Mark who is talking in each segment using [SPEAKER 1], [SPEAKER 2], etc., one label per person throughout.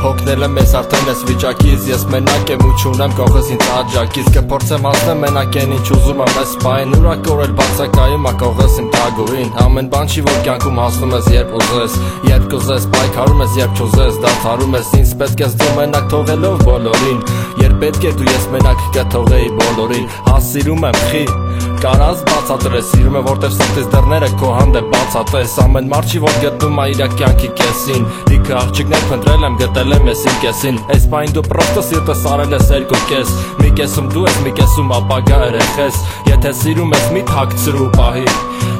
[SPEAKER 1] Հոգնել եմ ես արդեն ես վիճակից, ես մենակ եմ ու չունեմ կողս ինձ աջակից, կփորձեմ հասնեմ մենակ են ինչ ուզում եմ այս պայն, ուրակորել բացակայում կողս իմ թագուհին, ամեն բան չի որ կյանքում հասնում ես երբ կուզես, պայքարում ես երբ չուզես, դադարում ես ինձ պետք ես դու մենակ թողելով բոլորին, երբ պետք է դու ես մենակ կթողեի բոլորին, հասիրում եմ խի Կարաս բացատրես, սիրում է որտև սրտից դռները քո հանդեպ բացատես Ամեն մարդ չի որ գտնում է իրա կյանքի կեսին Լիքը աղջիկներ փնտրել եմ, գտել եմ ես իմ կեսին Այս պայն դու պրոստը սիրտս արել ես երկու կես Մի կեսում դու ես, մի կեսում ապագա երեխես Եթե սիրում ես մի թաքցրու պահի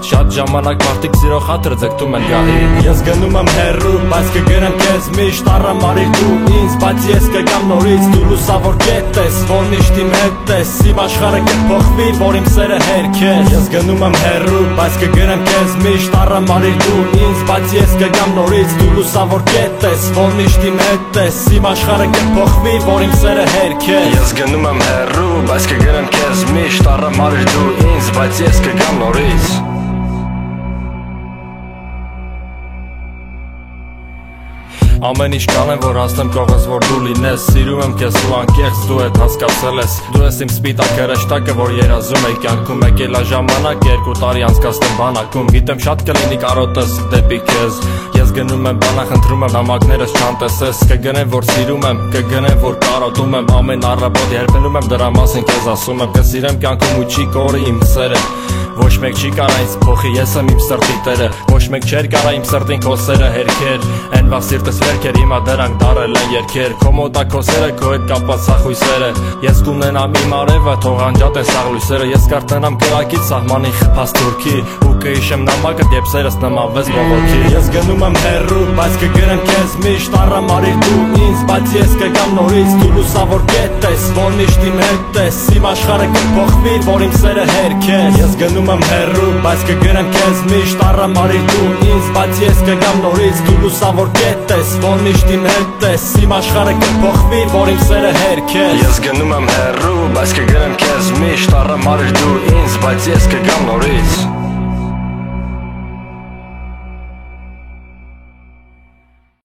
[SPEAKER 1] Շատ ժամանակ մարդիկ սիրո խաթր ձգտում են գահի Ես գնում եմ հեռու, բայց կգրեմ քեզ միշտ առամարի դու ինձ Բայց ես կգամ նորից, դու լուսավոր կետ ես, որ միշտ իմ հետ ես Իմ աշխարհը կփոխվի, որ իմ սերը հերքես Ես գնում եմ հեռու, բայց կգրեմ քեզ միշտ առամարի դու ինձ Բայց ես կգամ նորից, դու լուսավոր կետ ես, որ միշտ իմ հետ ես Իմ աշխարհը կփոխվի, որ իմ սերը հերքես Ես գնում եմ հեռու, բայց կգրեմ քեզ միշտ առամարի դու ինձ Բայց ես կգամ նորից Ամեն ինչ կանեմ որ հասնեմ կողս որ դու լինես Սիրում եմ քեզ ու անկեղծ դու հետ հասկացել ես Դու ես իմ սպիտակ հրեշտակը որ երազում էի կյանքում Եկել է ժամանակ 2 տարի անցկացնեմ բանակում Գիտեմ շատ կլինի կարոտես դեպի քեզ Ես գնում եմ բանախ ընտրում եմ նամակներս չանտեսես Կգնեմ որ սիրում եմ, կգնեմ որ կարոտում եմ Ամեն առավոտ երբենում եմ դրա մասին քեզ ասում եմ Կսիրեմ կյանքում ու չի կորի իմ սերը Ոչ մեկ չի կարա ինձ փոխի, ես եմ իմ սրտի տերը Ոչ մեկ չէր կարա իմ սրտին քո սերը հերքեր Են վաղ սիրտս վերքեր, հիմա դրանք դարել են երգեր Քո մոտ է քո սերը, քո հետ կապված սախույսերը Ես կունենամ իմ արևը, թող անջատ են սաղլույսերը Ես կարտնամ կրակից սահմանի խփած թուրքի Ու կհիշեմ նամակդ, երբ սերս նմանվեց բողոքի Ես գնում եմ հեռու, բայց կգրեմ քեզ միշտ առամարի դու ինձ Բայց ես կգամ նորից, դու լուսավոր կետ ես, որ միշտ իմ հետ ես Իմ աշխարհը կփոխվի, որ իմ սերը հերքես Ես գնում եմ հեռու, բայց կգրեմ քեզ միշտ առամարի դու ինձ Բայց ես կգամ նորից, դու լուսավոր կետ ես, որ միշտ իմ հետ ես Իմ աշխարհը կփոխվի, որ իմ սերը հերքես Ես գնում եմ հեռու, բայց կգրեմ քեզ միշտ առամարի դու ինձ Բայց ես կգամ նորից